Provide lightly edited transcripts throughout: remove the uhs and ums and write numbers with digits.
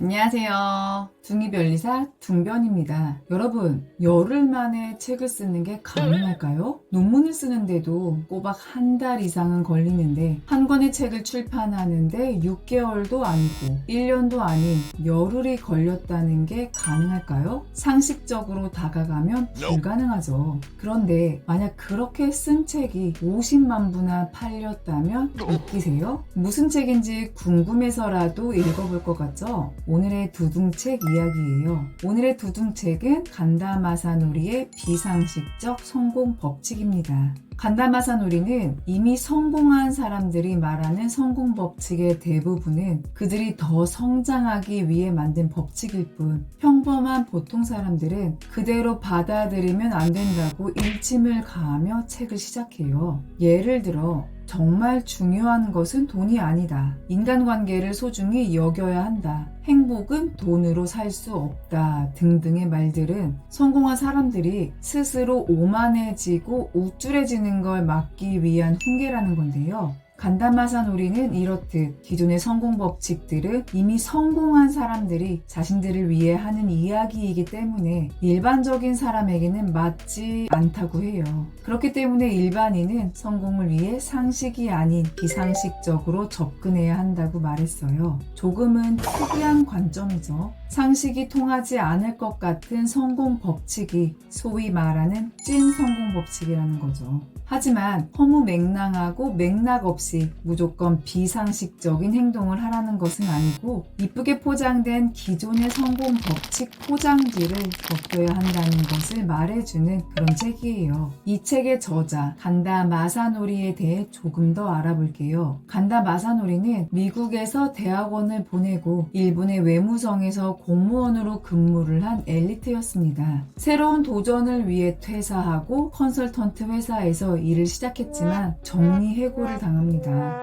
안녕하세요. 둥이별리사 둥변입니다. 여러분, 열흘 만에 책을 쓰는 게 가능할까요? 논문을 쓰는데도 꼬박 한 달 이상은 걸리는데 한 권의 책을 출판하는데 6개월도 아니고 1년도 아닌 열흘이 걸렸다는 게 가능할까요? 상식적으로 다가가면 불가능하죠. 그런데 만약 그렇게 쓴 책이 50만 부나 팔렸다면 웃기세요? 무슨 책인지 궁금해서라도 읽어볼 것 같죠? 오늘의 두둥책 이야기예요. 오늘의 두둥책은 간다마사노리의 비상식적 성공 법칙입니다. 간다마사노리는 이미 성공한 사람들이 말하는 성공 법칙의 대부분은 그들이 더 성장하기 위해 만든 법칙일 뿐, 평범한 보통 사람들은 그대로 받아들이면 안 된다고 일침을 가하며 책을 시작해요. 예를 들어 정말 중요한 것은 돈이 아니다. 인간관계를 소중히 여겨야 한다. 행복은 돈으로 살 수 없다. 등등의 말들은 성공한 사람들이 스스로 오만해지고 우쭐해지는 걸 막기 위한 훈계라는 건데요. 간다마사노리는 이렇듯 기존의 성공 법칙들은 이미 성공한 사람들이 자신들을 위해 하는 이야기이기 때문에 일반적인 사람에게는 맞지 않다고 해요. 그렇기 때문에 일반인은 성공을 위해 상식이 아닌 비상식적으로 접근해야 한다고 말했어요. 조금은 특이한 관점이죠. 상식이 통하지 않을 것 같은 성공 법칙이 소위 말하는 찐 성공 법칙이라는 거죠. 하지만 허무맹랑하고 맥락 없이 무조건 비상식적인 행동을 하라는 것은 아니고 이쁘게 포장된 기존의 성공 법칙 포장지를 벗겨야 한다는 것을 말해주는 그런 책이에요. 이 책의 저자 간다 마사노리에 대해 조금 더 알아볼게요. 간다 마사노리는 미국에서 대학원을 보내고 일본의 외무성에서 공무원으로 근무를 한 엘리트였습니다. 새로운 도전을 위해 퇴사하고 컨설턴트 회사에서 일을 시작했지만 정리해고를 당합니다.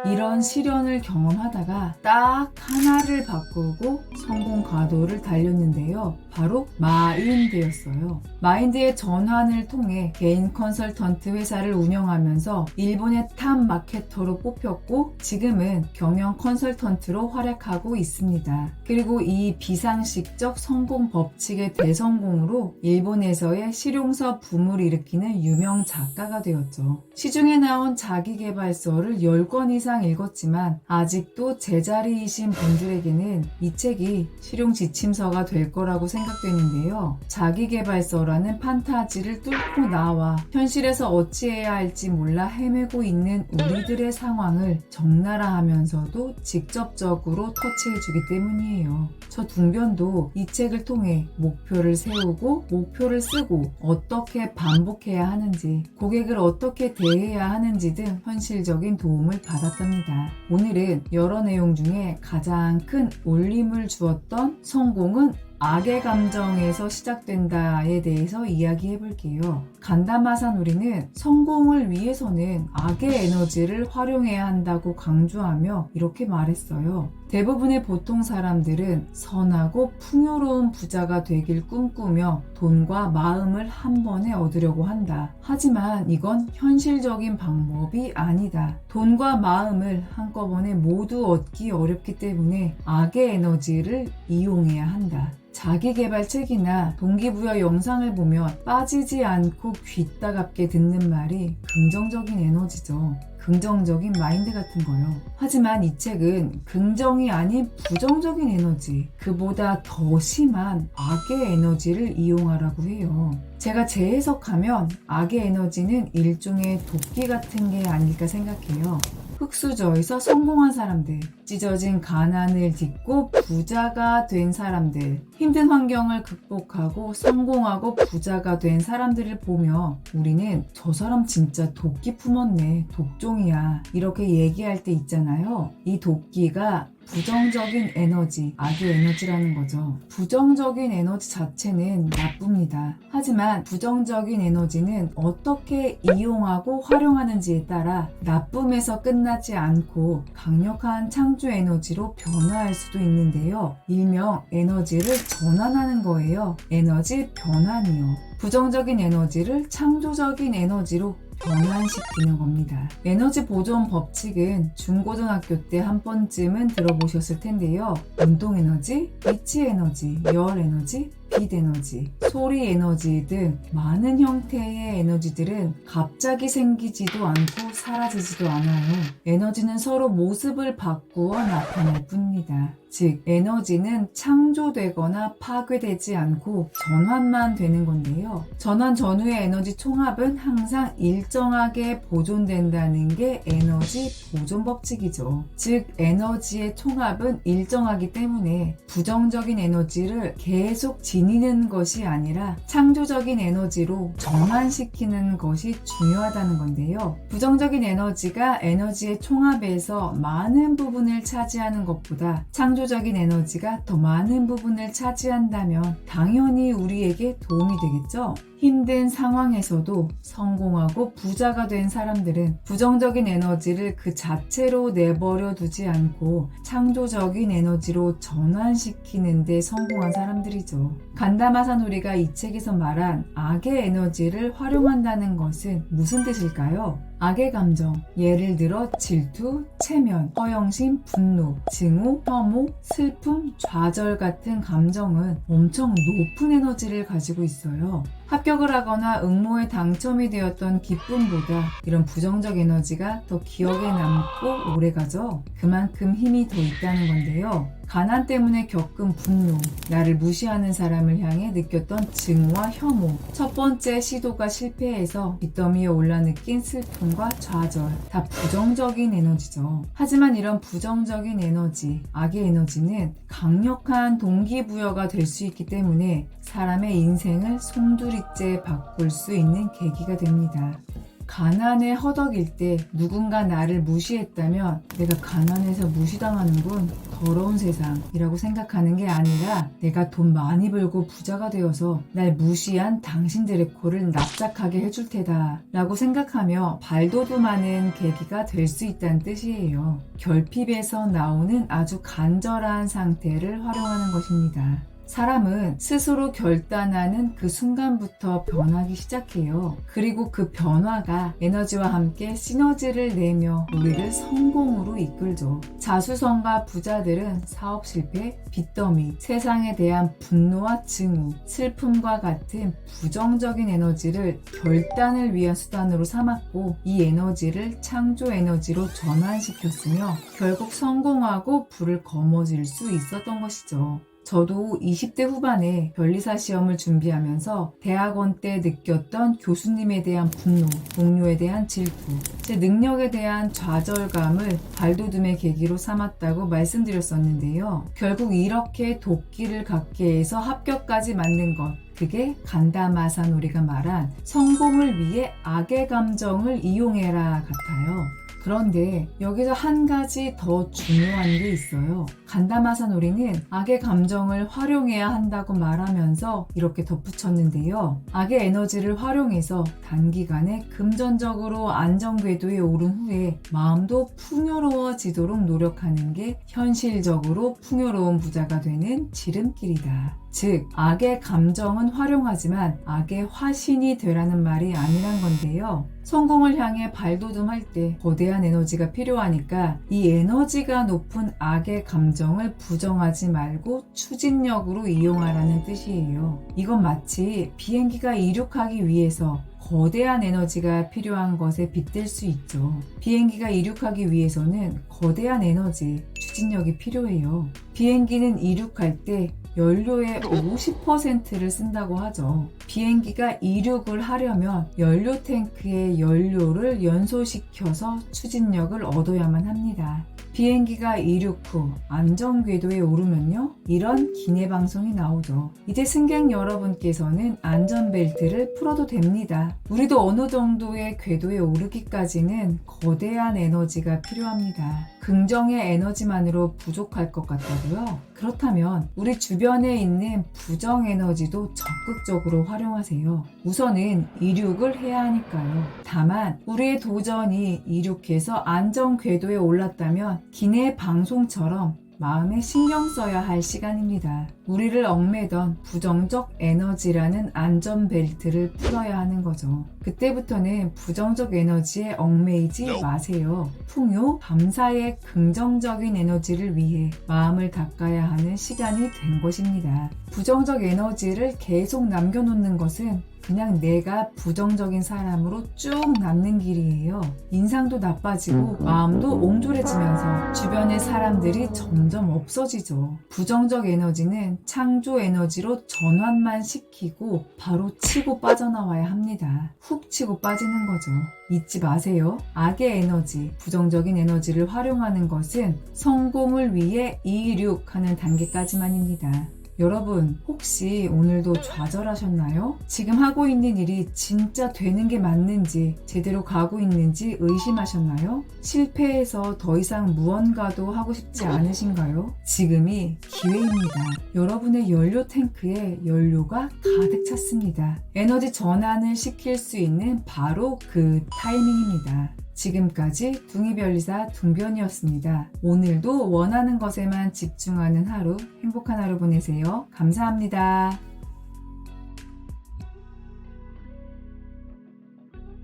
이런 시련을 경험하다가 딱 하나를 바꾸고 성공 가도를 달렸는데요. 바로 마인드였어요. 마인드의 전환을 통해 개인 컨설턴트 회사를 운영하면서 일본의 탑 마케터로 뽑혔고 지금은 경영 컨설턴트로 활약하고 있습니다. 그리고 이 비상식적 성공 법칙의 대성공으로 일본에서의 실용서 붐을 일으키는 유명 작가가 되었죠. 시중에 나온 자기계발서를 10권 이상 읽었지만 아직도 제자리이신 분들에게는 이 책이 실용 지침서가 될 거라고 생각되는데요. 자기계발서라는 판타지를 뚫고 나와 현실에서 어찌해야 할지 몰라 헤매고 있는 우리들의 상황을 적나라하면서도 직접적으로 터치해주기 때문이에요. 저 둥변도 이 책을 통해 목표를 세우고 목표를 쓰고 어떻게 반복해야 하는지 고객을 어떻게 대해야 하는지 등 현실적인 도움을 받았답니다. 오늘은 여러 내용 중에 가장 큰 울림을 주었던 성공은 악의 감정에서 시작된다에 대해서 이야기해 볼게요. 간다마사노리는 성공을 위해서는 악의 에너지를 활용해야 한다고 강조하며 이렇게 말했어요. 대부분의 보통 사람들은 선하고 풍요로운 부자가 되길 꿈꾸며 돈과 마음을 한 번에 얻으려고 한다. 하지만 이건 현실적인 방법이 아니다. 돈과 마음을 한꺼번에 모두 얻기 어렵기 때문에 악의 에너지를 이용해야 한다. 자기계발 책이나 동기부여 영상을 보면 빠지지 않고 귀따갑게 듣는 말이 긍정적인 에너지죠. 긍정적인 마인드 같은 거요. 하지만 이 책은 긍정이 아닌 부정적인 에너지, 그보다 더 심한 악의 에너지를 이용하라고 해요. 제가 재해석하면 악의 에너지는 일종의 도끼 같은 게 아닐까 생각해요. 흙수저에서 성공한 사람들, 찢어진 가난을 딛고 부자가 된 사람들, 힘든 환경을 극복하고 성공하고 부자가 된 사람들을 보며 우리는 저 사람 진짜 도끼 품었네, 독종이야, 이렇게 얘기할 때 있잖아요. 이 도끼가 부정적인 에너지, 악의 에너지라는 거죠. 부정적인 에너지 자체는 나쁩니다. 하지만 부정적인 에너지는 어떻게 이용하고 활용하는지에 따라 나쁨에서 끝나지 않고 강력한 창조 에너지로 변화할 수도 있는데요. 일명 에너지를 전환하는 거예요. 에너지 변환이요. 부정적인 에너지를 창조적인 에너지로 변환시키는 겁니다. 에너지 보존 법칙은 중고등학교 때 한 번쯤은 들어보셨을 텐데요. 운동에너지, 위치에너지, 열에너지, 빛에너지, 소리에너지 등 많은 형태의 에너지들은 갑자기 생기지도 않고 사라지지도 않아요. 에너지는 서로 모습을 바꾸어 나타날 뿐입니다. 즉, 에너지는 창조되거나 파괴되지 않고 전환만 되는 건데요. 전환 전후의 에너지 총합은 항상 일정하게 보존된다는 게 에너지 보존 법칙이죠. 즉, 에너지의 총합은 일정하기 때문에 부정적인 에너지를 계속 지니는 것이 아니라 창조적인 에너지로 전환시키는 것이 중요하다는 건데요. 부정적인 에너지가 에너지의 총합에서 많은 부분을 차지하는 것보다 창조적인 에너지가 더 많은 부분을 차지한다면 당연히 우리에게 도움이 되겠죠? 힘든 상황에서도 성공하고 부자가 된 사람들은 부정적인 에너지를 그 자체로 내버려 두지 않고 창조적인 에너지로 전환시키는 데 성공한 사람들이죠. 간다마사노리가 이 책에서 말한 악의 에너지를 활용한다는 것은 무슨 뜻일까요? 악의 감정, 예를 들어 질투, 체면, 허영심, 분노, 증오, 혐오, 슬픔, 좌절 같은 감정은 엄청 높은 에너지를 가지고 있어요. 합격을 하거나 응모에 당첨이 되었던 기쁨보다 이런 부정적 에너지가 더 기억에 남고 오래가죠. 그만큼 힘이 더 있다는 건데요. 가난 때문에 겪은 분노, 나를 무시하는 사람을 향해 느꼈던 증오와 혐오, 첫 번째 시도가 실패해서 빚더미에 올라 느낀 슬픔과 좌절, 다 부정적인 에너지죠. 하지만 이런 부정적인 에너지, 악의 에너지는 강력한 동기부여가 될 수 있기 때문에 사람의 인생을 송두리째 바꿀 수 있는 계기가 됩니다. 가난에 허덕일 때 누군가 나를 무시했다면 내가 가난해서 무시당하는군, 더러운 세상이라고 생각하는 게 아니라 내가 돈 많이 벌고 부자가 되어서 날 무시한 당신들의 코를 납작하게 해줄 테다 라고 생각하며 발돋움하는 계기가 될 수 있다는 뜻이에요. 결핍에서 나오는 아주 간절한 상태를 활용하는 것입니다. 사람은 스스로 결단하는 그 순간부터 변하기 시작해요. 그리고 그 변화가 에너지와 함께 시너지를 내며 우리를 성공으로 이끌죠. 자수성가 부자들은 사업 실패, 빚더미, 세상에 대한 분노와 증오, 슬픔과 같은 부정적인 에너지를 결단을 위한 수단으로 삼았고 이 에너지를 창조 에너지로 전환시켰으며 결국 성공하고 불을 거머쥘 수 있었던 것이죠. 저도 20대 후반에 변리사 시험을 준비하면서 대학원 때 느꼈던 교수님에 대한 분노, 동료에 대한 질투, 제 능력에 대한 좌절감을 발돋움의 계기로 삼았다고 말씀드렸었는데요. 결국 이렇게 도끼를 갖게 해서 합격까지 만든 것, 그게 간다마사노리가 말한 성공을 위해 악의 감정을 이용해라 같아요. 그런데 여기서 한 가지 더 중요한 게 있어요. 간다마사노리는 악의 감정을 활용해야 한다고 말하면서 이렇게 덧붙였는데요. 악의 에너지를 활용해서 단기간에 금전적으로 안정궤도에 오른 후에 마음도 풍요로워지도록 노력하는 게 현실적으로 풍요로운 부자가 되는 지름길이다. 즉, 악의 감정은 활용하지만 악의 화신이 되라는 말이 아니란 건데요. 성공을 향해 발돋움할 때 거대한 에너지가 필요하니까 이 에너지가 높은 악의 감정을 부정하지 말고 추진력으로 이용하라는 뜻이에요. 이건 마치 비행기가 이륙하기 위해서 거대한 에너지가 필요한 것에 빗댈 수 있죠. 비행기가 이륙하기 위해서는 거대한 에너지, 추진력이 필요해요. 비행기는 이륙할 때 연료의 50%를 쓴다고 하죠. 비행기가 이륙을 하려면 연료 탱크에 연료를 연소시켜서 추진력을 얻어야만 합니다. 비행기가 이륙 후 안전궤도에 오르면요, 이런 기내방송이 나오죠. 이제 승객 여러분께서는 안전벨트를 풀어도 됩니다. 우리도 어느 정도의 궤도에 오르기까지는 거대한 에너지가 필요합니다. 긍정의 에너지만으로 부족할 것 같다고요? 그렇다면 우리 주변에 있는 부정 에너지도 적극적으로 활용하세요. 우선은 이륙을 해야 하니까요. 다만 우리의 도전이 이륙해서 안전 궤도에 올랐다면 기내 방송처럼 마음에 신경 써야 할 시간입니다. 우리를 얽매던 부정적 에너지라는 안전벨트를 풀어야 하는 거죠. 그때부터는 부정적 에너지에 얽매이지 마세요. 풍요, 감사의 긍정적인 에너지를 위해 마음을 닦아야 하는 시간이 된 것입니다. 부정적 에너지를 계속 남겨놓는 것은 그냥 내가 부정적인 사람으로 쭉 남는 길이에요. 인상도 나빠지고 마음도 옹졸해지면서 주변의 사람들이 점점 없어지죠. 부정적 에너지는 창조 에너지로 전환만 시키고 바로 치고 빠져나와야 합니다. 훅 치고 빠지는 거죠. 잊지 마세요. 악의 에너지, 부정적인 에너지를 활용하는 것은 성공을 위해 이륙하는 단계까지만입니다. 여러분, 혹시 오늘도 좌절하셨나요? 지금 하고 있는 일이 진짜 되는 게 맞는지, 제대로 가고 있는지 의심하셨나요? 실패해서 더 이상 무언가도 하고 싶지 않으신가요? 지금이 기회입니다. 여러분의 연료 탱크에 연료가 가득 찼습니다. 에너지 전환을 시킬 수 있는 바로 그 타이밍입니다. 지금까지 둥이별리사 둥변이었습니다. 오늘도 원하는 것에만 집중하는 하루, 행복한 하루 보내세요. 감사합니다.